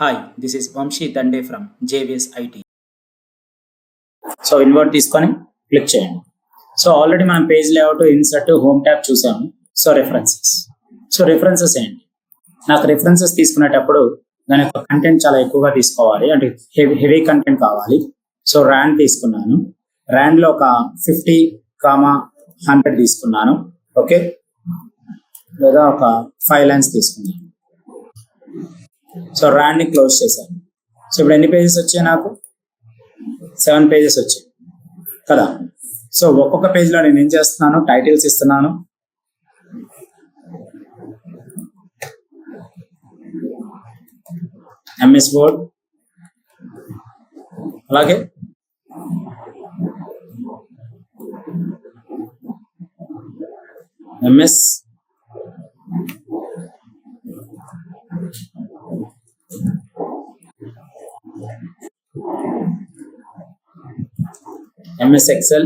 Hi, this is Vamshi Dande from JVS IT. So invert తీసుకొని click చేయండి. So already మనం page layout, insert, home tab చూసాము. So references ఏంటి? నాకు references తీసుకునేటప్పుడు దాని యొక్క కంటెంట్ చాలా ఎక్కువగా తీసుకోవాలి, అంటే హెవీ కంటెంట్ కావాలి. సో ర్యాండ్ తీసుకున్నాను. ర్యాండ్లో ఒక 50,100 తీసుకున్నాను. ఓకే, లేదా ఒక 5 లైన్స్ తీసుకున్నాను. సో ర్యాండ్ని క్లోజ్ చేశాను. సో ఇప్పుడు ఎన్ని పేజెస్ వచ్చాయి? నాకు 7 పేజెస్ వచ్చాయి కదా. సో ఒక్కొక్క పేజ్లో నేను ఏం చేస్తున్నాను, టైటిల్స్ ఇస్తున్నాను. ఎంఎస్ వర్డ్, అలాగే MS MS Excel,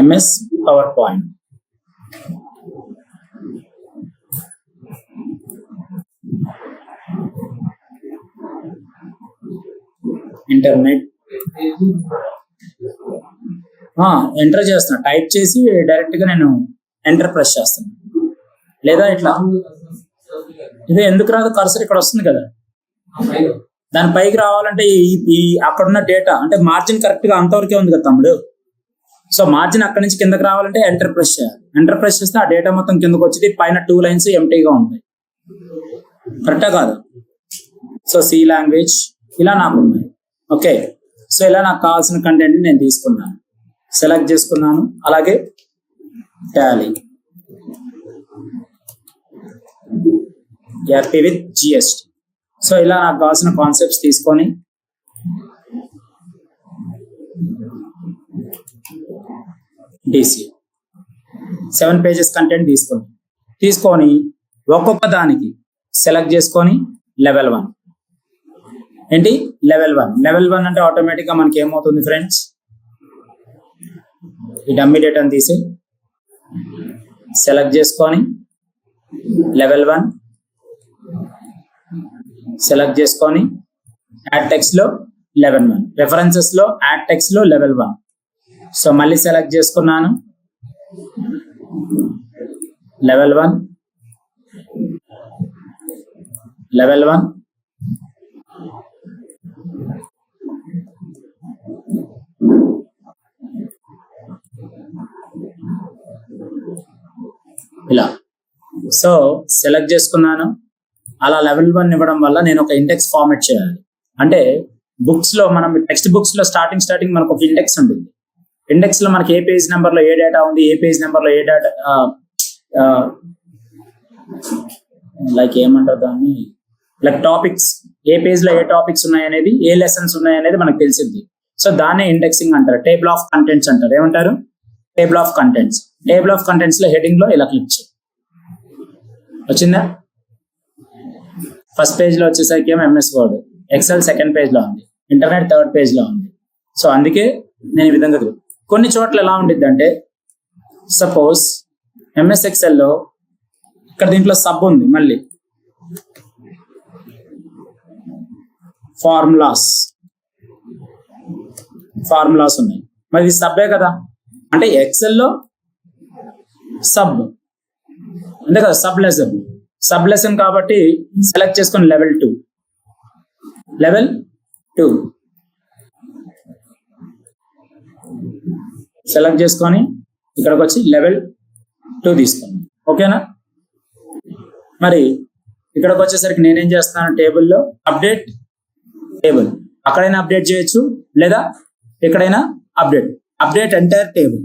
MS PowerPoint, internet. Enter చేస్తున్నా, టైప్ చేసి డైరెక్ట్గా నేను ఎంటర్ ప్రెస్ చేస్తాను. లేదా ఇట్లా, ఇది ఎందుకు రాదు? కర్సర్ ఇక్కడ వస్తుంది కదా, దాని పైకి రావాలంటే ఈ అక్కడున్న డేటా అంటే మార్జిన్ కరెక్ట్గా అంతవరకే ఉంది కదా తమ్ముడు. సో మార్జిన్ అక్కడి నుంచి కిందకి రావాలంటే ఎంటర్ ప్రెస్ చేయాలి. ఎంటర్ ప్రెస్ చేస్తే ఆ డేటా మొత్తం కిందకు వచ్చి పైన 2 లైన్స్ ఎంటీగా ఉంటాయి. కరెక్టా కాదు? సో సి లాంగ్వేజ్ ఇలా నాకు ఉన్నాయి. ఓకే, సో ఇలా నాకు కావాల్సిన కంటెంట్ నేను తీసుకున్నాను, సెలెక్ట్ చేసుకున్నాను. అలాగే Tally, happy with GST. So ఇలా నాకు కావాల్సిన కాన్సెప్ట్స్ తీసుకొని డిసి 7 పేజెస్ కంటెంట్ తీసుకొని ఒక్కొక్క దానికి సెలెక్ట్ చేసుకొని లెవెల్ 1 ఏంటి, లెవెల్ 1 అంటే ఆటోమేటిక్గా మనకి ఏమవుతుంది ఫ్రెండ్స్, ఈ డమ్మీ డేటాను తీసి సెలెక్ట్ చేసుకొని లెవెల్ 1 సెలెక్ట్ చేసుకొని యాడ్ టెక్స్ట్లో లెవెల్ 1, రెఫరెన్సెస్లో యాడ్ టెక్స్ట్లో లెవెల్ 1. సో మళ్ళీ సెలెక్ట్ చేసుకున్నాను లెవెల్ 1 ఇలా. సో సెలెక్ట్ చేసుకున్నాను. అలా లెవెల్ 1 ఇవ్వడం వల్ల నేను ఒక ఇండెక్స్ ఫార్మేట్ చేయాలి. అంటే బుక్స్లో మనం టెక్స్ట్ బుక్స్లో స్టార్టింగ్ మనకు ఒక ఇండెక్స్ ఉంటుంది. ఇండెక్స్లో మనకి ఏ పేజ్ నెంబర్లో ఏ డేటా ఉంది, ఏ పేజ్ నెంబర్లో ఏ డేటా, లైక్ ఏమంటారు దాన్ని, లైక్ టాపిక్స్, ఏ పేజ్లో ఏ టాపిక్స్ ఉన్నాయనేది, ఏ లెసన్స్ ఉన్నాయనేది మనకు తెలిసింది. సో దాన్నే ఇండెక్సింగ్ అంటారు. టేబుల్ ఆఫ్ కంటెంట్స్ అంటారు. ఏమంటారు? Table of contents. Table of కంటెంట్స్లో హెడింగ్లో ఇలా క్లిక్ చేయి. వచ్చిందా? ఫస్ట్ పేజ్లో వచ్చేసరికి ఏమో ఎంఎస్ వర్డ్, ఎక్సెల్ సెకండ్ పేజ్లో ఉంది, ఇంటర్నెట్ థర్డ్ పేజ్లో ఉంది. సో అందుకే నేను ఈ విధంగా కొన్ని చోట్ల ఎలా ఉండిద్ది అంటే, సపోజ్ ఎంఎస్ ఎక్సెల్లో ఇక్కడ దీంట్లో సబ్ ఉంది, మళ్ళీ ఫార్ములాస్ ఉన్నాయి. మరి ఇది సబ్బే కదా, అంటే ఎక్సెల్లో సబ్ అంతే కదా, సబ్ లెసన్ కాబట్టి సెలెక్ట్ చేసుకొని లెవెల్ 2 సెలెక్ట్ చేసుకొని ఇక్కడికి వచ్చి లెవెల్ 2 తీసుకోండి. ఓకేనా? మరి ఇక్కడికి వచ్చేసరికి నేనేం చేస్తాను, టేబుల్లో అప్డేట్ టేబుల్, అక్కడైనా అప్డేట్ చేయొచ్చు, లేదా ఎక్కడైనా అప్డేట్ ఎంటైర్ టేబుల్.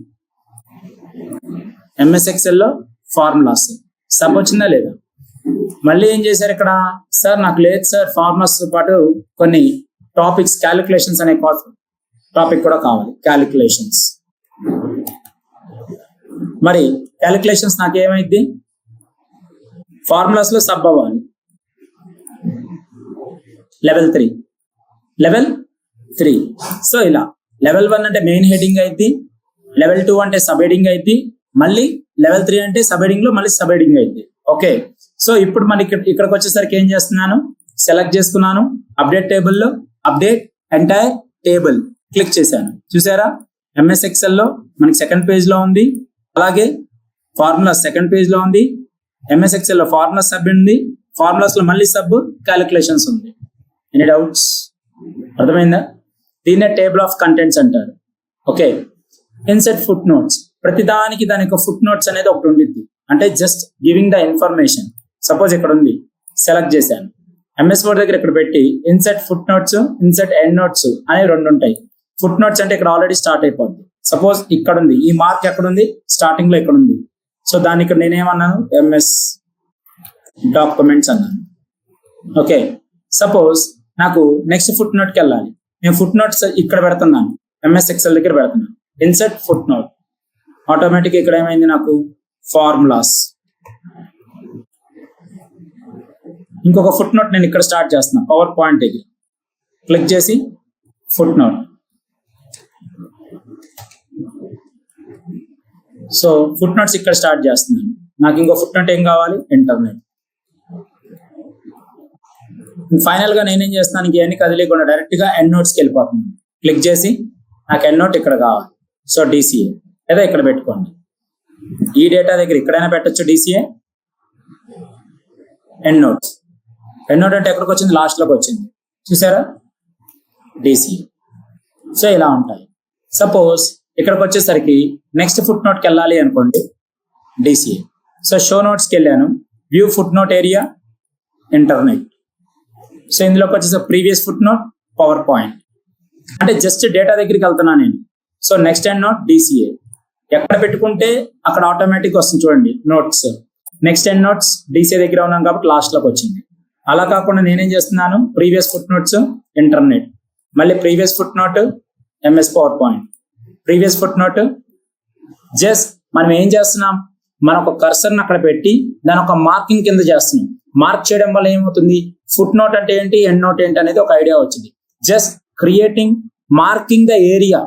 ఎంఎస్ ఎక్సెల్లో ఫార్ములాస్ సబ్ వచ్చిందా లేదా? మళ్ళీ ఏం చేశారు ఇక్కడ, సార్ నాకు లేదు సార్, ఫార్ములాస్ పాటు కొన్ని టాపిక్స్, క్యాలిక్యులేషన్స్ అనే టాపిక్ కూడా కావాలి, క్యాలిక్యులేషన్స్. మరి క్యాలిక్యులేషన్స్ నాకు ఏమైంది, ఫార్ములాస్లో సబ్ అవ్వాలి, లెవెల్ 3. సో ఇలా లెవెల్ 1 అంటే మెయిన్ హెడింగ్ అయింది, లెవెల్ 2 అంటే సబ్ హెడింగ్ అయింది, మళ్ళీ లెవెల్ 3 అంటే సబ్ హెడింగ్ లో మళ్ళీ సబ్ హెడింగ్ అయింది. ఓకే, సో ఇప్పుడు మనకి ఇక్కడికి వచ్చేసరికి ఏం చేస్తున్నాను, సెలెక్ట్ చేసుకున్నాను, అప్డేట్ టేబుల్లో అప్డేట్ ఎంటైర్ టేబుల్ క్లిక్ చేశాను. చూసారా, ఎంఎస్ ఎక్సెల్ లో మనకి సెకండ్ పేజ్ లో ఉంది, అలాగే ఫార్ములా సెకండ్ పేజ్ లో ఉంది, ఎంఎస్ ఎక్సెల్ లో ఫార్ములా సబ్ ఉంది, ఫార్ములాస్ లో మళ్ళీ సబ్ క్యాలిక్యులేషన్స్ ఉంది. Any doubts? అర్థమైందా? దీన్నే టేబుల్ ఆఫ్ కంటెంట్స్ అంటారు. ఓకే, ఇన్సెట్ ఫుట్ నోట్స్, ప్రతిదానికి దాని యొక్క ఫుట్ నోట్స్ అనేది ఒకటి ఉండిద్ది, అంటే just giving the information. Suppose ఇక్కడ ఉంది, సెలెక్ట్ చేశాను, ఎంఎస్ వర్డ్ దగ్గర ఇక్కడ పెట్టి INCET foot notes, INCET end notes అనేవి రెండు ఉంటాయి. ఫుట్ నోట్స్ అంటే ఇక్కడ ఆల్రెడీ స్టార్ట్ అయిపోద్ది. సపోజ్ ఇక్కడ ఉంది, ఈ మార్క్ ఎక్కడ ఉంది, స్టార్టింగ్ లో ఇక్కడ ఉంది. సో దాన్ని ఇక్కడ నేనేమన్నాను, ఎంఎస్ డాక్యుమెంట్స్ అన్నాను. ఓకే, సపోజ్ నాకు నెక్స్ట్ ఫుట్ నోట్కి వెళ్ళాలి, నేను ఫుట్ నోట్స్ ఇక్కడ పెడుతున్నాను, ఎంఎస్ ఎక్సెల్ దగ్గర పెడుతున్నాను, ఇన్సెట్ ఫుట్ నోట్, ఆటోమేటిక్ ఇక్కడ ఏమైంది, నాకు ఫార్ములాస్. ఇంకొక ఫుట్ నోట్ నేను ఇక్కడ స్టార్ట్ చేస్తున్నాను, పవర్ పాయింట్ దగ్గర క్లిక్ చేసి foot note. So foot notes ఇక్కడ స్టార్ట్ చేస్తున్నాను. నాకు ఇంకో ఫుట్ నోట్ ఏం కావాలి, ఇంటర్నెట్. ఫైనల్ గా నేనేం చేస్తున్నాను, ఇంకేమీ కదిలేకుండా డైరెక్ట్ గా ఎండ్ నోట్స్కి వెళ్ళిపోతున్నాను. క్లిక్ చేసి నాకు ఎండ్ నోట్ ఇక్కడ కావాలి, సో డిసిఏ లేదా ఇక్కడ పెట్టుకోండి. ఈ డేటా దగ్గర ఎక్కడైనా పెట్టొచ్చు DCA. End notes, end note అంటే ఎక్కడికి వచ్చింది, లాస్ట్ లోకి వచ్చింది. చూసారా, డిసిఏ. సో ఇలా ఉంటాయి. సపోజ్ ఇక్కడికి వచ్చేసరికి నెక్స్ట్ ఫుట్ నోట్కి వెళ్ళాలి అనుకోండి, డిసిఏ. సో షో నోట్స్కి వెళ్ళాను, view foot note area, internet. So ఇందులోకి వచ్చేసి previous foot note, power point. అంటే జస్ట్ డేటా దగ్గరికి వెళ్తున్నా నేను. So next end note DCA, ఎక్కడ పెట్టుకుంటే అక్కడ ఆటోమేటిక్ వస్తుంది చూడండి notes. Next end notes DCA దగ్గర ఉన్నాం కాబట్టి లాస్ట్ లోకి వచ్చింది. అలా కాకుండా నేనేం చేస్తున్నాను, ప్రీవియస్ ఫుట్ నోట్స్, ఇంటర్నెట్, మళ్ళీ previous foot note, MS power point, previous foot note. Just మనం ఏం చేస్తున్నాం, మన ఒక కర్సర్ని అక్కడ పెట్టి దాని ఒక మార్కింగ్ కింద చేస్తున్నాం. మార్క్ చేయడం వల్ల ఏమవుతుంది, ఫుట్ నోట్ అంటే ఏంటి, ఎండ్ నోట్ ఏంటి అనేది ఒక ఐడియా వచ్చింది. Just creating, marking the area.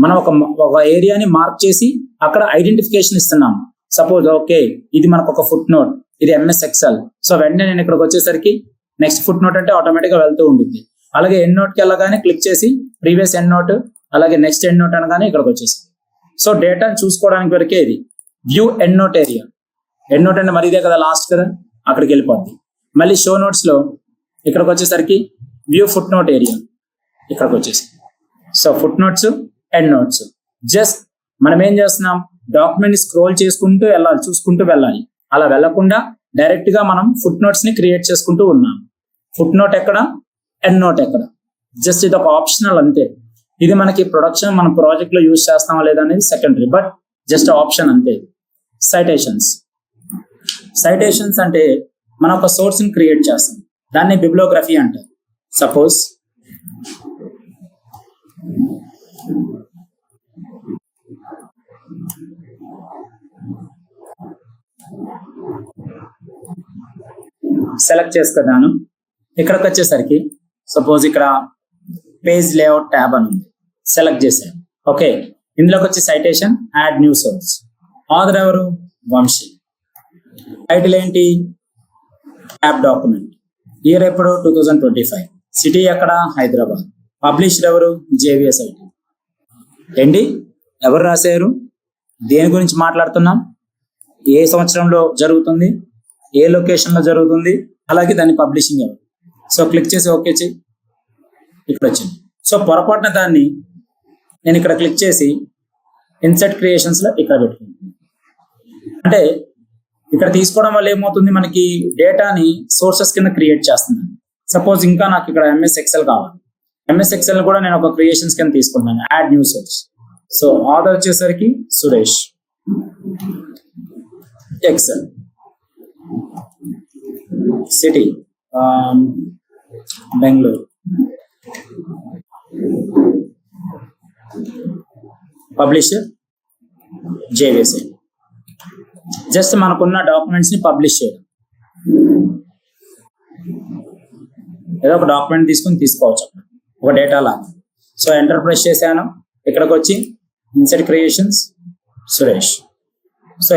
మనం ఒక ఏరియాని మార్క్ చేసి అక్కడ ఐడెంటిఫికేషన్ ఇస్తున్నాం. సపోజ్ ఓకే, ఇది మనకు ఒక ఫుట్ నోట్, ఇది ఎంఎస్ ఎక్సెల్. సో వెంటనే నేను ఇక్కడికి వచ్చేసరికి నెక్స్ట్ ఫుట్ నోట్ అంటే ఆటోమేటిక్ గా వెళ్తూ ఉంటుంది. అలాగే ఎండ్ నోట్కి వెళ్ళగానే క్లిక్ చేసి ప్రీవియస్ ఎండ్ నోట్, అలాగే నెక్స్ట్ ఎండ్ నోట్ అనగానే ఇక్కడికి వచ్చేసి. సో డేటాను చూసుకోవడానికి వరకే ఇది view end note area. End note అంటే మరి ఇదే కదా లాస్ట్ కదా, అక్కడికి వెళ్ళిపోద్ది. మళ్ళీ షో నోట్స్ లో ఇక్కడికి వచ్చేసరికి వ్యూ ఫుట్ నోట్ ఏరియా, ఇక్కడికి వచ్చేసి. So foot notes, end notes. Just మనం ఏం చేస్తున్నాం, డాక్యుమెంట్ ని స్క్రోల్ చేసుకుంటూ వెళ్ళాలి, చూసుకుంటూ వెళ్ళాలి. అలా వెళ్లకుండా డైరెక్ట్ గా మనం ఫుట్ నోట్స్ ని క్రియేట్ చేసుకుంటూ ఉన్నాం. ఫుట్ నోట్ ఎక్కడ, ఎండ్ నోట్ ఎక్కడ, జస్ట్ ఇది ఒక ఆప్షనల్ అంతే. ఇది మనకి ప్రొడక్షన్, మన ప్రాజెక్ట్ లో యూజ్ చేస్తామా లేదా అనేది సెకండరీ, బట్ జస్ట్ ఆప్షన్ అంతే. సైటేషన్స్, సైటేషన్స్ అంటే మనం ఒక సోర్స్ ని క్రియేట్ చేస్తాం, దాన్ని బిబ్లియోగ్రఫీ అంటారు. సపోజ్ సెలెక్ట్ చేసుకున్నాను. ఇక్కడికి వచ్చేసరికి సపోజ్ ఇక్కడ పేజ్ లేఅవుట్ ట్యాబ్ అని ఉంది, సెలెక్ట్ చేశాను. ఓకే, ఇందులోకి వచ్చి citation, add new source. Author ఎవరు, వంశీ. టైటిల్ ఏంటి, యాప్ డాక్యుమెంట్. ఇయర్ ఎప్పుడు, 2025. సిటీ ఎక్కడ, హైదరాబాద్. పబ్లిష్డ్ ఎవరు, జేవిఎస్ ఐటీ. ఏంటి, ఎవరు రాశారు, దేని గురించి మాట్లాడుతున్నాం, ఏ సంవత్సరంలో జరుగుతుంది, ఏ లొకేషన్ లో జరుగుతుంది, అలాగే దాని పబ్లిషింగ్ ఎవరు. సో క్లిక్ చేసి ఓకే చేయి, ఇక్కడ వచ్చింది. సో పొరపాటున దాన్ని నేను ఇక్కడ క్లిక్ చేసి ఇన్సెట్ క్రియేషన్స్ లో ఇక్కడ పెట్టుకుంటాను. అంటే ఇక్కడ తీసుకోవడం వల్ల ఏమవుతుంది, మనకి డేటాని సోర్సెస్ కింద క్రియేట్ చేస్తున్నాను. సపోజ్ ఇంకా నాకు ఇక్కడ ఎంఎస్ ఎక్సెల్ కావాలి, ఎంఎస్ ఎక్సెల్ కూడా నేను ఒక క్రియేషన్స్ కింద తీసుకుంటాను, add new source. So author వచ్చేసరికి Suresh, Excel. City Bengaluru, publisher JVSI. Just మనకున్న డాక్యుమెంట్స్ ని పబ్లిష్ చేయడం. ఏదో ఒక డాక్యుమెంట్ తీసుకుని తీసుకోవచ్చు ఒక డేటా లాగా. సో ఎంటర్ ప్రెస్ చేశాను, ఇక్కడికి వచ్చి ఇన్సెట్ క్రియేషన్స్ సురేష్. సో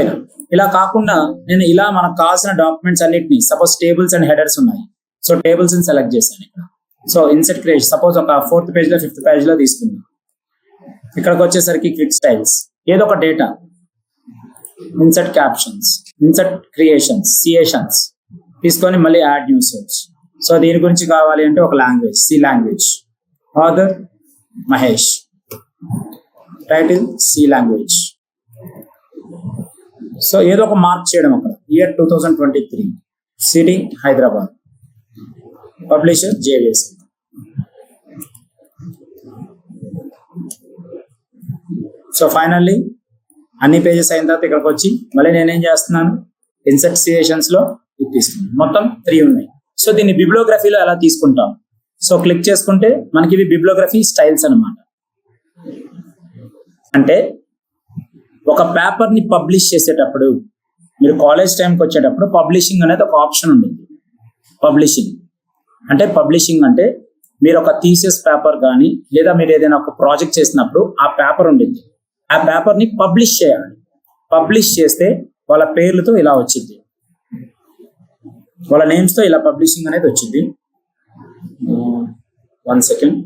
ఇలా కాకుండా నేను ఇలా మనకు కావాల్సిన డాక్యుమెంట్స్ అన్నిటిని సపోజ్ టేబుల్స్ అండ్ హెడర్స్ ఉన్నాయి. సో టేబుల్స్ ని సెలెక్ట్ చేశాను ఇక్కడ. సో ఇన్సర్ట్ క్రియేషన్ సపోజ్ ఒక 4th పేజ్ లో 5th పేజ్ లో తీసుకున్నాను. ఇక్కడికి వచ్చేసరికి క్విక్ స్టైల్స్ ఏదో ఒక data, insert captions, insert creations తీసుకొని మళ్ళీ యాడ్ న్యూ సోర్స్. సో దీని గురించి కావాలి అంటే ఒక language, C language, author Mahesh, title C language. So ఏదో ఒక మార్క్ చేయడం అక్కడ, year 2023, city Hyderabad, publisher JVS. So finally అన్ని పేజెస్ అయిన తర్వాత ఇక్కడికి వచ్చి మళ్ళీ నేనేం చేస్తున్నాను, ఇన్సర్ట్ క్రియేషన్స్ లో ఇది తీసుకున్నాను. మొత్తం 3 ఉన్నాయి. సో దీన్ని బిబ్లియోగ్రఫీలో ఎలా తీసుకుంటాం. సో క్లిక్ చేసుకుంటే మనకి ఇవి బిబ్లియోగ్రఫీ స్టైల్స్ అన్నమాట. అంటే ఒక పేపర్ ని పబ్లిష్ చేసేటప్పుడు మీరు కాలేజ్ టైంకి వచ్చేటప్పుడు పబ్లిషింగ్ అనేది ఒక ఆప్షన్ ఉంటుంది. పబ్లిషింగ్ అంటే మీరు ఒక థీసిస్ పేపర్ కానీ లేదా మీరు ఏదైనా ఒక ప్రాజెక్ట్ చేసినప్పుడు ఆ పేపర్ ఉంటుంది. ఆ పేపర్ ని పబ్లిష్ చేయాలి. పబ్లిష్ చేస్తే వాళ్ళ పేర్లతో ఇలా వచ్చింది, వాళ్ళ నేమ్స్ తో ఇలా పబ్లిషింగ్ అనేది వచ్చింది. 1 సెకండ్.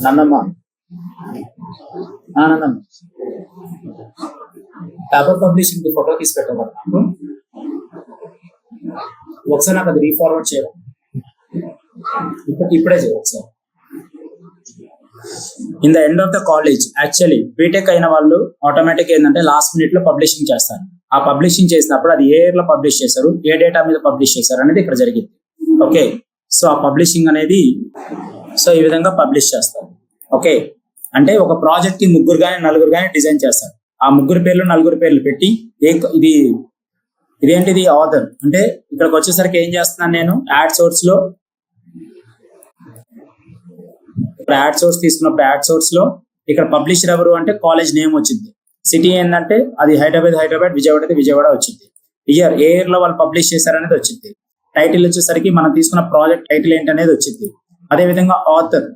నన్నమ్మ పేపర్ పబ్లిషింగ్ ఫోటో తీసి పెట్టమని నాకు ఒకసారి నాకు అది రీఫార్వర్డ్ చేయాలి. ఇప్పుడే చేయాలి ఒకసారి. In the end of the college actually BTech అయిన వాళ్ళు ఆటోమేటిక్ ఏంటంటే లాస్ట్ మినిట్ లో పబ్లిషింగ్ చేస్తారు. ఆ పబ్లిషింగ్ చేసినప్పుడు అది ఏ ఇయర్ లో పబ్లిష్ చేశారు, ఏ డేటా మీద పబ్లిష్ చేశారు అనేది ఇక్కడ జరిగింది. ఓకే, సో ఆ పబ్లిషింగ్ అనేది సో ఈ విధంగా పబ్లిష్ చేస్తారు. ఓకే, అంటే ఒక ప్రాజెక్ట్ కి 3 కానీ 4 కానీ డిజైన్ చేస్తారు. ఆ 3 పేర్లు 4 పేర్లు పెట్టి ఇదేంటిది ఆథర్ అంటే ఇక్కడికి వచ్చేసరికి ఏం చేస్తున్నాను నేను యాడ్ సోర్స్ లో, ఇక్కడ యాడ్ సోర్స్ తీసుకున్నప్పుడు యాడ్ సోర్స్ లో ఇక్కడ పబ్లిషర్ ఎవరు అంటే కాలేజ్ నేమ్ వచ్చింది. సిటీ ఏంటంటే అది హైదరాబాద్, విజయవాడ వచ్చింది. ఇయర్ ఏ ఇయర్ లో వాళ్ళు పబ్లిష్ చేశారనేది వచ్చింది. టైటిల్ వచ్చేసరికి మనం తీసుకున్న ప్రాజెక్ట్ టైటిల్ ఏంటనేది వచ్చింది. అదే విధంగా ఆథర్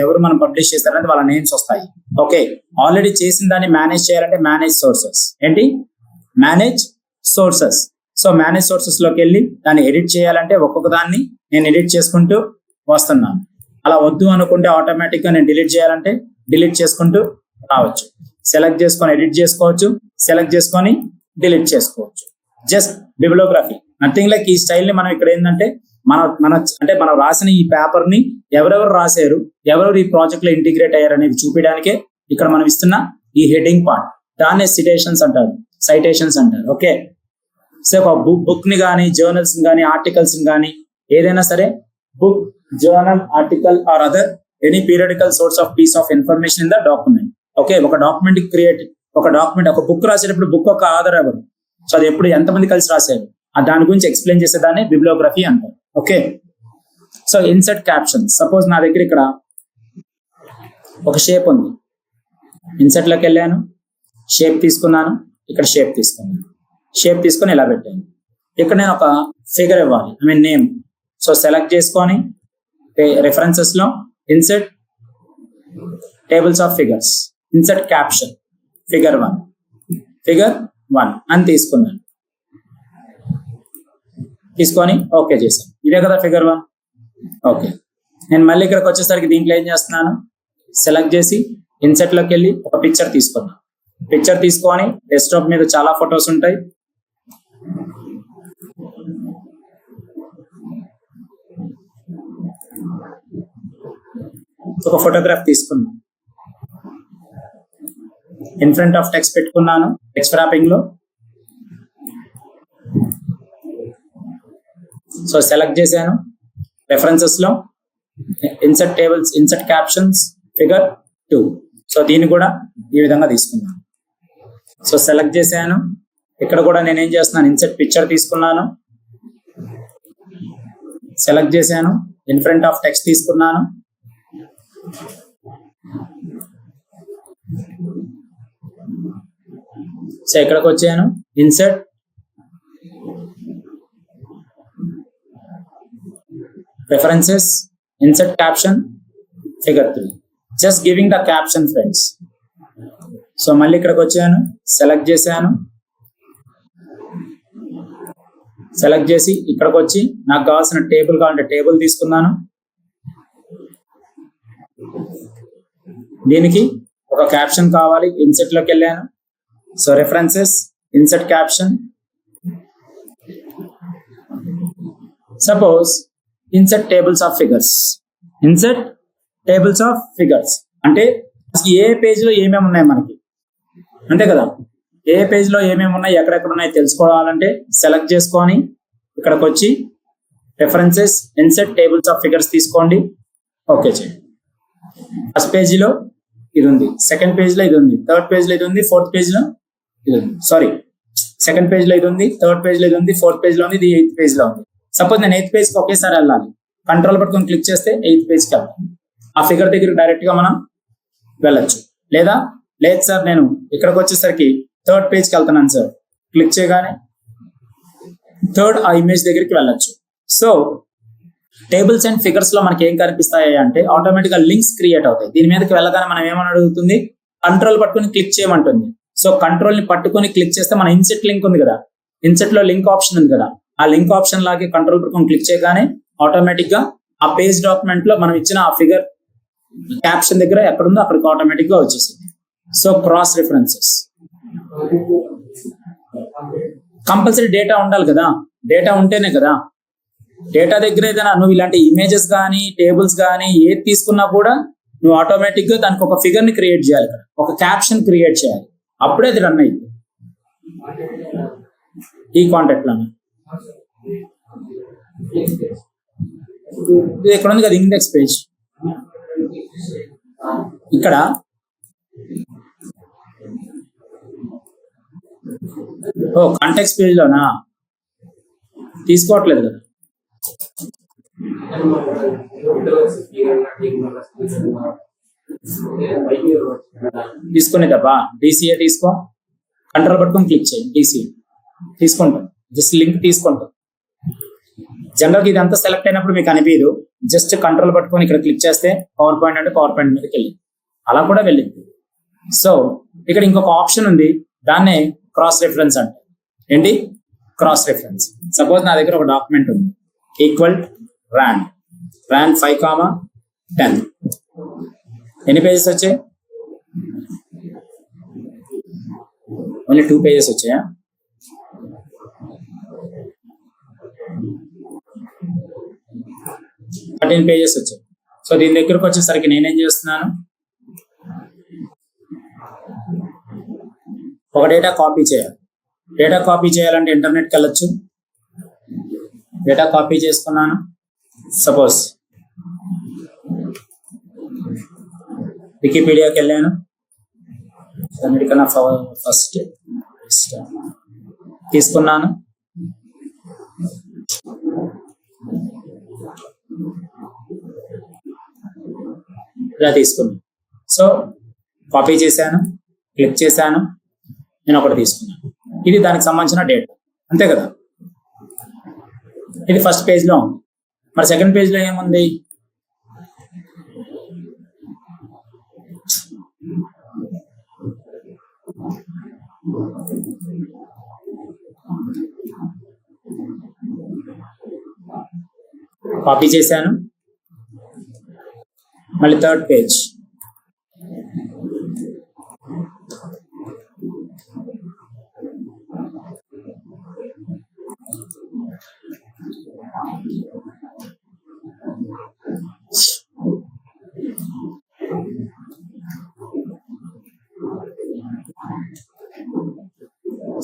ఎవరు మనం పబ్లిష్ చేశారనేది వాళ్ళ నేమ్స్ వస్తాయి. ఓకే, ఆల్రెడీ చేసిన దాన్ని మేనేజ్ చేయాలంటే manage sources. So manage sources లోకి వెళ్ళి దాన్ని ఎడిట్ చేయాలంటే ఒక్కొక్క దాన్ని నేను ఎడిట్ చేసుకుంటూ వస్తున్నాను. అలా వద్దు అనుకుంటే ఆటోమేటిక్ గా నేను డిలీట్ చేయాలంటే డిలీట్ చేసుకుంటూ రావచ్చు. సెలెక్ట్ చేసుకొని ఎడిట్ చేసుకోవచ్చు, సెలెక్ట్ చేసుకొని డిలీట్ చేసుకోవచ్చు. Just bibliography, nothing like. ఈ స్టైల్ ని మనం ఇక్కడ ఏంటంటే మనం రాసిన ఈ పేపర్ ని ఎవరెవరు రాశారు, ఎవరెవరు ఈ ప్రాజెక్ట్ లో ఇంటిగ్రేట్ అయ్యారు అనేది చూపించడానికే ఇక్కడ మనం ఇస్తున్న ఈ హెడ్డింగ్ పార్ట్. దాన్నే సిటేషన్స్ అంటారు. ఓకే, సో ఒక బుక్ ని కానీ జర్నల్స్ ని కానీ ఆర్టికల్స్ ని కానీ ఏదైనా సరే book, journal, article are other any periodical source of piece of information in the document. Okay, ఒక బుక్ రాసేటప్పుడు బుక్ ఒక ఆధార్ ఎవరు, సో అది ఎప్పుడు ఎంతమంది కలిసి రాశారు దాని గురించి ఎక్స్ప్లెయిన్ చేసేదాన్ని బిబ్లియోగ్రఫీ అంటారు. Okay, so insert caption. Suppose నా దగ్గర ఇక్కడ ఒక షేప్ ఉంది, ఇన్సర్ట్ లోకి వెళ్ళాను, షేప్ తీసుకున్నాను, ఇక్కడ షేప్ తీసుకొని ఇలా పెట్టాను. ఇక్కడ నేను ఒక ఫిగర్ ఇవ్వాలి, నేమ్. సో సెలెక్ట్ చేసుకొని రెఫరెన్సెస్ లో insert tables of figures, insert caption figure 1 అని తీసుకొని ఓకే చేశాను. ఇదే కదా ఫిగర్ 1. ఓకే, నేను మళ్ళీ ఇక్కడికి వచ్చేసరికి దీంట్లో ఏం చేస్తున్నాను, సెలెక్ట్ చేసి ఇన్సర్ట్ లోకి వెళ్ళి ఒక పిక్చర్ తీసుకొని డెస్క్టాప్ మీద చాలా ఫొటోస్ ఉంటాయి. ఒక ఫోటోగ్రాఫ్ తీసుకున్నాను, ఇన్ ఫ్రంట్ ఆఫ్ టెక్స్ట్ పెట్టుకున్నాను, టెక్స్ట్ ర్యాపింగ్ లో. సో సెలెక్ట్ చేశాను, రెఫరెన్సెస్ లో insert tables, insert captions figure 2. So దీన్ని కూడా ఈ విధంగా తీసుకున్నాను. సో సెలెక్ట్ చేశాను, ఇక్కడ కూడా నేనేం చేస్తున్నాను, ఇన్సర్ట్ పిక్చర్ తీసుకున్నాను, సెలెక్ట్ చేశాను, ఇన్ ఫ్రంట్ ఆఫ్ టెక్స్ట్ తీసుకున్నాను, సో ఇక్కడికి వచ్చాను, insert, preferences, insert caption, figure 3. Just giving the caption friends. So మళ్ళీ ఇక్కడికి వచ్చాను, సెలెక్ట్ చేశాను, సెలెక్ట్ చేసి ఇక్కడికి వచ్చి నాకు కావాల్సిన టేబుల్ కావాలంటే టేబుల్ తీసుకున్నాను. దీనికి ఒక క్యాప్షన్ కావాలి, ఇన్సర్ట్ లోకి వెళ్ళాను. So references, insert caption. Suppose insert tables of figures. Insert tables of figures అంటే ఏ పేజ్ లో ఏమేమి ఉన్నాయి మనకి, అంతే కదా. ఏ పేజ్ లో ఏమేమి ఉన్నాయి, ఎక్కడెక్కడ ఉన్నాయి తెలుసుకోవాలంటే సెలెక్ట్ చేసుకొని ఇక్కడికి వచ్చి references, insert tables of figures తీసుకోండి, ఓకే చేయండి. ఫస్ట్ పేజీలో ఇది ఉంది, సెకండ్ పేజ్ లో ఇది ఉంది, థర్డ్ పేజ్ లో ఇది ఉంది, ఫోర్త్ పేజ్ లో ఇది ఉంది. సారీ, సెకండ్ పేజ్ లో ఇది ఉంది, థర్డ్ పేజ్ లో ఇది ఉంది, ఫోర్త్ పేజ్ లో ఉంది, ఇది 8th పేజ్ లో ఉంది. సపోజ్ నేను 8th పేజ్ కి ఒకేసారి వెళ్ళాలి, కంట్రోల్ పట్టుకొని క్లిక్ చేస్తే 8th పేజ్ కి వెళ్తాను. ఆ ఫిగర్ దగ్గర డైరెక్ట్ గా మనం వెళ్ళొచ్చు. లేదా లేదు సార్ నేను ఇక్కడికి వచ్చేసరికి 3rd పేజ్ కి వెళ్తున్నాను సార్, క్లిక్ చేయగానే 3rd ఆ ఇమేజ్ దగ్గరికి వెళ్ళొచ్చు. సో టేబుల్స్ అండ్ ఫిగర్స్ లో మనకి ఏం కనిపిస్తాయి అంటే ఆటోమేటిక్ గా లింక్స్ క్రియేట్ అవుతాయి. దీని మీదకి వెళ్ళగానే మనం ఏమని అడుగుతుంది, కంట్రోల్ పట్టుకొని క్లిక్ చేయమంటుంది. సో కంట్రోల్ ని పట్టుకొని క్లిక్ చేస్తే మన ఇన్సెట్ లింక్ ఉంది కదా, ఇన్సెట్ లో లింక్ ఆప్షన్ ఉంది కదా, ఆ లింక్ ఆప్షన్ లాగే కంట్రోల్ పట్టుకొని క్లిక్ చేయగానే ఆటోమేటిక్ గా ఆ పేజ్ డాక్యుమెంట్ లో మనం ఇచ్చిన ఆ ఫిగర్ క్యాప్షన్ దగ్గర ఎక్కడుందో అక్కడికి ఆటోమేటిక్ గా వచ్చేసింది. So cross references, compulsory data ఉండాలి కదా, డేటా ఉంటేనే కదా. డేటా దగ్గర ఏదైనా నువ్వు ఇలాంటి ఇమేజెస్ కానీ టేబుల్స్ కానీ ఏది తీసుకున్నా కూడా నువ్వు ఆటోమేటిక్ గా దానికి ఒక ఫిగర్ ని క్రియేట్ చేయాలి కదా, ఒక క్యాప్షన్ క్రియేట్ చేయాలి, అప్పుడే అది రన్ అయింది. ఈ కాంటాక్ట్ లో ఇది ఎక్కడ ఉంది కదా, ఇండెక్స్ పేజ్. ఇక్కడ కాంటాక్ట్స్ పేజ్ లోనా తీసుకోవట్లేదు కదా, తీసుకునేదబ్బా. DCA తీసుకో, కంట్రోల్ పట్టుకొని క్లిక్ చేయి, DCA తీసుకుంటాం, జస్ట్ లింక్ తీసుకుంటాం. జనరల్గా ఇదంతా సెలెక్ట్ అయినప్పుడు మీకు అనిపించదు, జస్ట్ కంట్రోల్ పట్టుకొని ఇక్కడ క్లిక్ చేస్తే పవర్ పాయింట్ అంటే పవర్ పాయింట్ మీదకి వెళ్ళింది, అలా కూడా వెళ్ళింది. సో ఇక్కడ ఇంకొక ఆప్షన్ ఉంది, దాన్నే క్రాస్ రిఫరెన్స్ అంటే. ఏంటి క్రాస్ రిఫరెన్స్? సపోజ్ నా దగ్గర ఒక డాక్యుమెంట్ ఉంది, ఈక్వల్ ర్యాండ్ 5,10. ఎన్ని పేజెస్ వచ్చాయి? ఓన్లీ 2 పేజెస్ వచ్చాయా? థర్టీన్ పేజెస్ వచ్చాయి. సో దీని దగ్గరకు వచ్చేసరికి నేనేం చేస్తున్నాను, ఒక డేటా కాపీ చేయాలి. డేటా కాపీ చేయాలంటే ఇంటర్నెట్కి వెళ్ళొచ్చు. డేటా కాపీ చేసుకున్నాను. సపోజ్ వికీపీడియాకి వెళ్ళాను, అన్నిటికన్నా ఫస్ట్ తీసుకున్నాను. ఇలా తీసుకున్నాను. సో కాపీ చేశాను, క్లిక్ చేశాను, నేను ఒకటి తీసుకున్నాను. ఇది దానికి సంబంధించిన డేటా, అంతే కదా. ఇది ఫస్ట్ పేజ్ లో ఉంది. మరి సెకండ్ పేజ్ లో ఏముంది? కాపీ చేశాను, మళ్ళీ థర్డ్ పేజ్.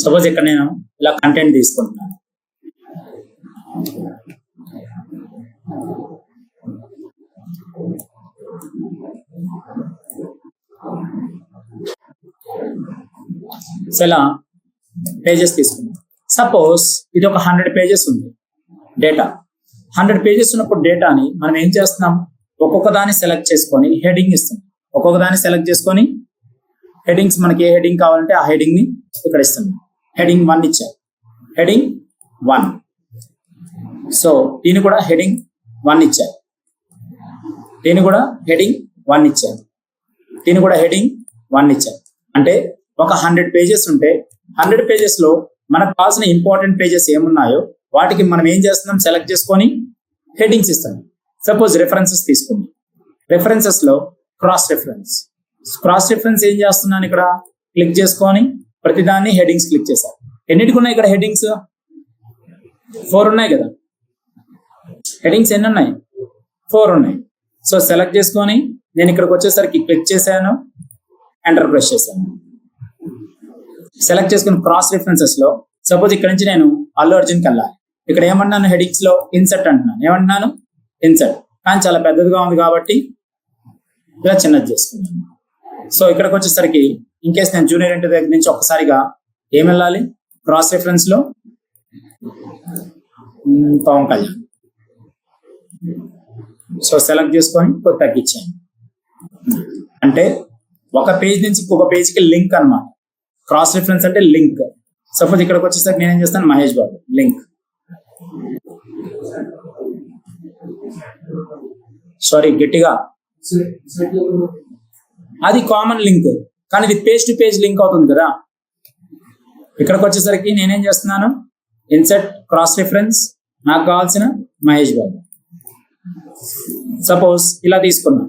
సపోజ్ ఇక్కడ నేను ఇలా కంటెంట్ తీసుకుంటున్నాను. సో ఇలా పేజెస్ తీసుకున్నాం. సపోజ్ ఇది ఒక 100 పేజెస్ ఉంది డేటా. 100 పేజెస్ ఉన్నప్పుడు డేటాని మనం ఏం చేస్తున్నాం, ఒక్కొక్క దాన్ని సెలెక్ట్ చేసుకొని హెడింగ్ ఇస్తున్నాం. ఒక్కొక్క దాన్ని సెలెక్ట్ చేసుకొని హెడింగ్స్ మనకి ఏ హెడింగ్ కావాలంటే ఆ హెడింగ్ ని ఇక్కడ ఇస్తున్నాం. హెడింగ్ 1 ఇచ్చారు, హెడింగ్ 1. సో దీన్ని కూడా హెడింగ్ 1 ఇచ్చారు, దీన్ని కూడా హెడింగ్ 1 ఇచ్చారు, దీన్ని కూడా హెడింగ్ 1 ఇచ్చారు. అంటే ఒక 100 పేజెస్ ఉంటే 100 పేజెస్ లో మనకు కావాల్సిన ఇంపార్టెంట్ పేజెస్ ఏమున్నాయో వాటికి మనం ఏం చేస్తున్నాం, సెలెక్ట్ చేసుకొని హెడింగ్స్ ఇస్తాం. సపోజ్ రెఫరెన్సెస్ తీసుకుందాం. రెఫరెన్సెస్ లో క్రాస్ రిఫరెన్స్ ఏం చేస్తున్నాను, ఇక్కడ క్లిక్ చేసుకొని ప్రతిదాన్ని హెడింగ్స్ క్లిక్ చేశాను. ఎన్నిటికి ఉన్నాయి ఇక్కడ హెడింగ్స్? 4 ఉన్నాయి కదా. హెడింగ్స్ ఎన్ని ఉన్నాయి? 4 ఉన్నాయి. సో సెలెక్ట్ చేసుకొని నేను ఇక్కడికి వచ్చేసరికి క్లిక్ చేశాను, ఎంటర్ ప్రెస్ చేశాను. సెలెక్ట్ చేసుకుని క్రాస్ రిఫరెన్సెస్ లో సపోజ్ ఇక్కడ నుంచి నేను అల్లు అర్జున్కి వెళ్ళాలి. ఇక్కడ ఏమన్నాను, హెడింగ్స్ లో ఇన్సర్ట్ అంటున్నాను. ఏమంటున్నాను? ఇన్సర్ట్. కానీ చాలా పెద్దదిగా ఉంది కాబట్టి ఇలా చిన్నది చేసుకున్నాను. సో ఇక్కడికి వచ్చేసరికి ఇన్ కేస్ నేను జూనియర్ ఎన్టీఆర్ దగ్గర నుంచి ఒక్కసారిగా ఏం వెళ్ళాలి, క్రాస్ రిఫరెన్స్ లో పవన్ కళ్యాణ్. సో సెలెక్ట్ చేసుకొని తగ్గించాను. అంటే ఒక పేజ్ నుంచి ఇంకొక పేజ్కి లింక్ అన్నమాట. క్రాస్ రిఫరెన్స్ అంటే లింక్. సపోజ్ ఇక్కడికి వచ్చేసరికి నేనేం చేస్తాను, మహేష్ బాబు లింక్. సారీ గట్టిగా, అది కామన్ లింక్, కానీ ఇది పేజ్ టు పేజ్ లింక్ అవుతుంది కదా. ఇక్కడికి వచ్చేసరికి నేనేం చేస్తున్నాను, ఇన్సర్ట్ క్రాస్ రిఫరెన్స్, నాకు కావాల్సిన మహేష్ బాబు. సపోజ్ ఇలా తీసుకున్నాను.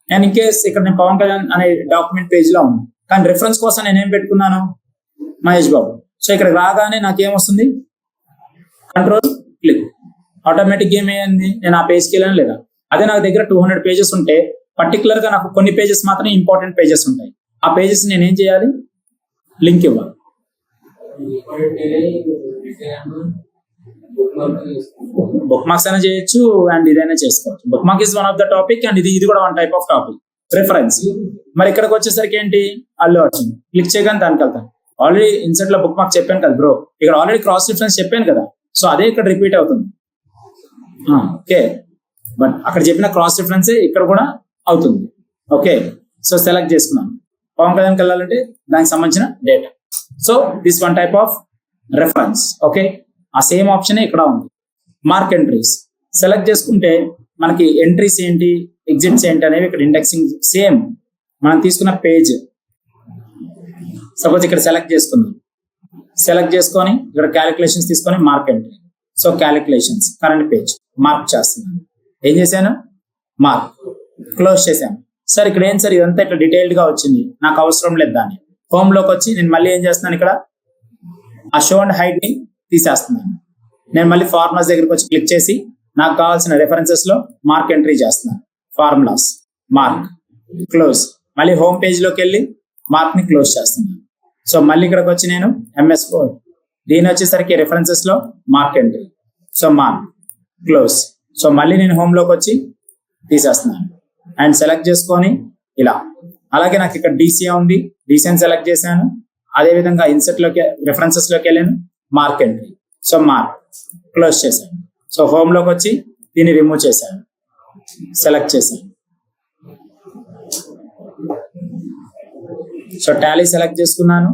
అండ్ ఇన్ కేస్ ఇక్కడ నేను పవన్ కళ్యాణ్ అనే డాక్యుమెంట్ పేజ్ లో ఉన్నాను, కానీ రిఫరెన్స్ కోసం నేనేం పెట్టుకున్నాను, మహేష్ బాబు. సో ఇక్కడ రాగానే నాకేమొస్తుంది, కంట్రోల్ క్లిక్, ఆటోమేటిక్ ఏమైంది, నేను ఆ పేజ్కి వెళ్ళాను లేదా. అదే నాకు దగ్గర 200 పేజెస్ ఉంటే పర్టికులర్ గా నాకు కొన్ని పేజెస్ మాత్రమే ఇంపార్టెంట్ పేజెస్ ఉంటాయి. ఆ పేజెస్ నేను ఏం చేయాలి, లింక్ ఇవ్వాలి. బుక్ మార్క్స్ అయినా చేయొచ్చు అండ్ ఇదైనా చేసుకోవచ్చు. Book mark is one of the topic and ఇది కూడా one type of topic, reference. మరి ఇక్కడికి వచ్చేసరికి ఏంటి, అల్లు అర్జున్ క్లిక్ చేయగానే దానికి వెళ్తాను. ఆల్రెడీ ఇన్సర్ట్ లో బుక్ మార్క్ చెప్పాను కదా బ్రో, ఇక్కడ ఆల్రెడీ క్రాస్ రిఫరెన్స్ చెప్పాను కదా. సో అదే ఇక్కడ రిపీట్ అవుతుంది. ఓకే, బట్ అక్కడ చెప్పిన క్రాస్ రిఫరెన్స్ ఇక్కడ కూడా అవుతుంది. ఓకే, సో సెలెక్ట్ చేసుకున్నాను. పవన్ కళ్యాణ్కి వెళ్ళాలంటే దానికి సంబంధించిన data. So this one type of reference. Okay, ఆ సేమ్ ఆప్షన్ ఇక్కడ ఉంది. మార్క్ ఎంట్రీస్ సెలెక్ట్ చేసుకుంటే మనకి ఎంట్రీస్ ఏంటి, ఎగ్జిట్స్ ఏంటి అనేవి ఇక్కడ ఇండెక్సింగ్ సేమ్ మనం తీసుకున్న పేజ్. సపోజ్ ఇక్కడ సెలెక్ట్ చేసుకుందాం. సెలెక్ట్ చేసుకొని ఇక్కడ క్యాలిక్యులేషన్స్ తీసుకొని mark entry. So calculations current page mark చేస్తున్నాను. ఏం చేశాను, మార్క్ క్లోజ్ చేశాను. సార్ ఇక్కడ ఏం సార్ ఇదంతా ఇట్లా డీటెయిల్డ్ గా వచ్చింది, నాకు అవసరం లేదు. దాన్ని హోమ్ లోకి వచ్చి నేను మళ్ళీ ఏం చేస్తున్నాను, ఇక్కడ ఆ షో అండ్ హైడ్ ని తీసేస్తున్నాను. నేను మళ్ళీ ఫార్ములాస్ దగ్గరికి వచ్చి క్లిక్ చేసి నాకు కావాల్సిన రెఫరెన్సెస్ లో మార్క్ ఎంట్రీ చేస్తున్నాను. Formulas, mark, close. మళ్ళీ హోమ్ పేజ్ లోకి వెళ్ళి మార్క్ ని క్లోజ్ చేస్తున్నాను. సో మళ్ళీ ఇక్కడికి వచ్చి నేను MS Word, దీని వచ్చేసరికి రెఫరెన్సెస్ లో mark entry. So mark, close. So మళ్ళీ నేను హోమ్ లోకి వచ్చి తీసేస్తున్నాను అండ్ సెలెక్ట్ చేసుకొని ఇలా. అలాగే నాకు ఇక్కడ DCA ఉంది, DCA సెలెక్ట్ చేశాను. అదేవిధంగా ఇన్సర్ట్ లోకి రెఫరెన్సెస్ లోకి వెళ్ళాను, mark entry. So mark, close చేశాను. సో హోమ్ లోకి వచ్చి దీన్ని రిమూవ్ చేశాను, సెలెక్ట్ చేశాను. సో టాలీ సెలెక్ట్ చేసుకున్నాను,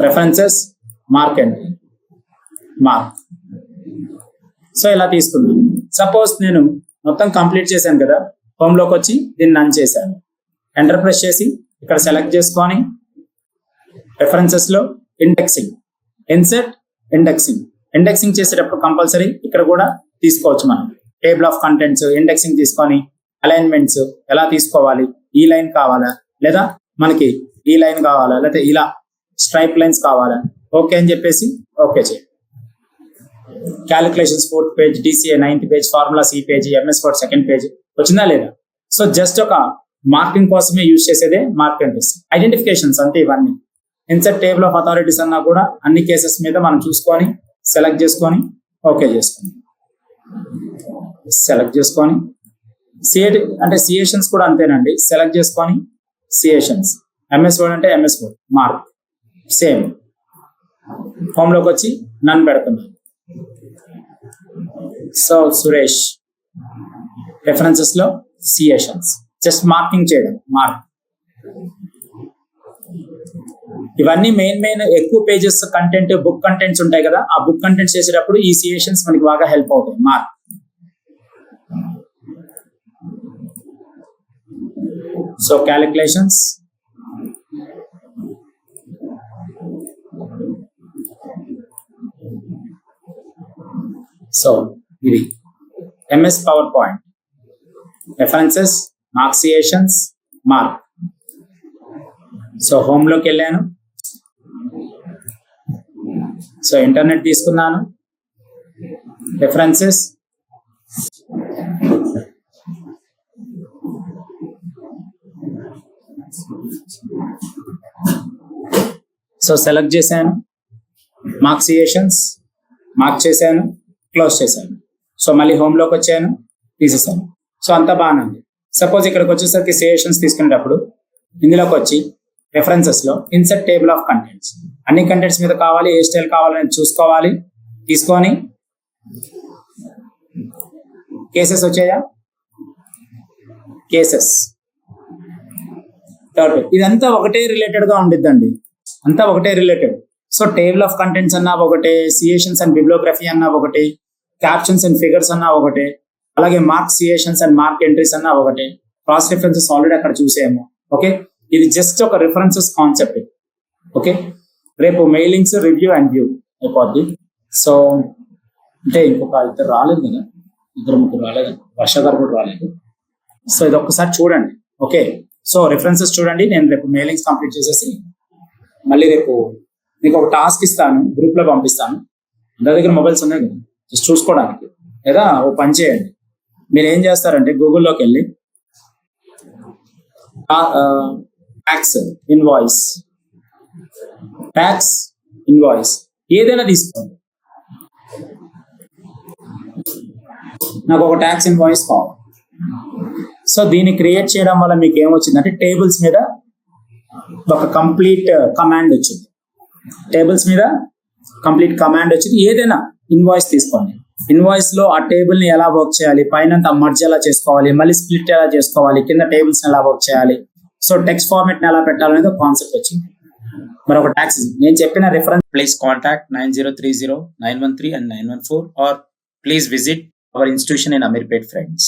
references, mark entry, mark. So ఇలా తీసుకున్నాను. సపోజ్ నేను మొత్తం కంప్లీట్ చేశాను కదా, హోమ్ లోకి వచ్చి దీన్ని రన్ చేశాను. ఎంటర్ ప్రెస్ చేసి ఇక్కడ సెలెక్ట్ చేసుకొని రెఫరెన్సెస్ లో ఇండెక్సింగ్, ఇన్సర్ట్, ఇండెక్సింగ్ చేసేటప్పుడు కంపల్సరీ ఇక్కడ కూడా తీసుకోవచ్చు. మనం టేబుల్ ఆఫ్ కంటెంట్స్ ఇండెక్సింగ్ తీసుకొని అలైన్మెంట్స్ ఎలా తీసుకోవాలి, ఈ లైన్ కావాలా లేదా మనకి ఈ లైన్ కావాలా లేకపోతే ఇలా స్ట్రైప్ లైన్స్ కావాలా, ఓకే అని చెప్పేసి ఓకే చేయండి. Calculations 4th page, DCA 9th page, formulas ఈ page, MS Word 2nd page వచ్చిందా లేదా. సో జస్ట్ ఒక మార్కింగ్ కోసమే యూజ్ చేసేదే మార్క్ ఎంట్రీస్. ఐడెంటిఫికేషన్స్ అంతే ఇవన్నీ. ఇన్సర్ట్ టేబుల్ ఆఫ్ అథారిటీస్ అన్నా కూడా అన్ని కేసెస్ మీద మనం చూసుకొని సెలెక్ట్ చేసుకొని ఓకే చేసుకొని సెలెక్ట్ చేసుకొని అంటే సియేషన్స్ కూడా అంతేనండి. సెలెక్ట్ చేసుకొని సియేషన్స్, MS Word అంటే MS Word, mark same. Home లోకి వచ్చి నన్ను పెడుతున్నాను. సో సురేష్ రెఫరెన్సెస్ లో సియేషన్స్ జస్ట్ మార్కింగ్ చేయడం, మార్క్. ఇవన్నీ మెయిన్ ఎక్కువ పేజెస్ కంటెంట్, బుక్ కంటెంట్స్ ఉంటాయి కదా, ఆ బుక్ కంటెంట్స్ చేసేటప్పుడు ఈ సియేషన్స్ మనకి బాగా హెల్ప్ అవుతాయి. మార్క్. సో క్యాలిక్యులేషన్స్, సో ఇది ఎంఎస్ పవర్ పాయింట్, రెఫరెన్సెస్, మార్క్సియేషన్స్, మార్క్. సో హోమ్లోకి వెళ్ళాను, సో ఇంటర్నెట్ తీసుకున్నాను, రెఫరెన్సెస్, సో సెలెక్ట్ చేశాను, మార్క్సియేషన్స్ మార్క్ చేశాను, క్లోజ్ చేశాను. సో మళ్ళీ హోమ్లోకి వచ్చాను, తీసేసాను. సో అంతా బాగానే ఉంది. సపోజ్ ఇక్కడికి వచ్చేసరికి సియేషన్స్ తీసుకునేటప్పుడు ఇందులోకి వచ్చి రెఫరెన్సెస్లో ఇన్సర్ట్ టేబుల్ ఆఫ్ కంటెంట్స్, అన్ని కంటెంట్స్ మీద కావాలి, ఏ స్టైల్ కావాలని చూసుకోవాలి. తీసుకొని కేసెస్ వచ్చాయా, కేసెస్ థర్డ్, ఇదంతా ఒకటే రిలేటెడ్గా ఉండిద్దండి, అంతా ఒకటే related. So table of contents అన్నా ఒకటే, సియేషన్స్ అండ్ బిబ్లియోగ్రఫీ అన్నా ఒకటే, క్యాప్షన్స్ అండ్ ఫిగర్స్ అన్నా ఒకటే, అలాగే మార్క్ సియేషన్స్ అండ్ మార్క్ ఎంట్రీస్ అన్నా ఒకటే. క్రాస్ రిఫరెన్సెస్ ఆల్రెడీ అక్కడ చూసాము. ఓకే, ఇది జస్ట్ ఒక రిఫరెన్సెస్ కాన్సెప్ట్. ఓకే, రేపు మెయిలింగ్స్, రివ్యూ అండ్ వ్యూ అయిపోద్ది. సో అంటే ఇంకొక ఇద్దరు రాలేదు కదా, ఇద్దరు ముగ్గురు రాలేదు, వర్ష గారు కూడా రాలేదు. సో ఇది ఒక్కసారి చూడండి. ఓకే, సో రిఫరెన్సెస్ చూడండి. నేను రేపు మెయిలింగ్స్ కంప్లీట్ చేసేసి మళ్ళీ రేపు మీకు ఒక టాస్క్ ఇస్తాను, గ్రూప్లో పంపిస్తాను. అందరి దగ్గర మొబైల్స్ ఉన్నాయి కదా, జస్ట్ చూసుకోవడానికి. లేదా ఓ పని చేయండి, మీరు ఏం చేస్తారంటే గూగుల్లోకి వెళ్ళి ట్యాక్స్ ఇన్వాయిస్ ఏదైనా తీసుకోండి. నాకు ఒక ట్యాక్స్ ఇన్వాయిస్ కావాలి. సో దీన్ని క్రియేట్ చేయడం వల్ల మీకు ఏమొచ్చిందంటే టేబుల్స్ మీద ఒక కంప్లీట్ కమాండ్ వచ్చింది. టేబుల్స్ మీద కంప్లీట్ కమాండ్ వచ్చింది. ఏదైనా ఇన్వాయిస్ తీసుకోండి. ఇన్వాయిస్ లో ఆ టేబుల్ ని ఎలా వర్క్ చేయాలి, పైన మర్జ్ ఎలా చేసుకోవాలి, మళ్ళీ స్ప్లిట్ ఎలా చేసుకోవాలి, కింద టేబుల్స్ ఎలా వర్క్ చేయాలి, సో టెక్స్ట్ ఫార్మాట్ ని ఎలా పెట్టాలనేది ఒక కాన్సెప్ట్ వచ్చింది. మరి ఒక ట్యాక్స్ నేను చెప్పిన reference, please contact 9030913913 and 914 or please visit our institution in Amirpet, friends.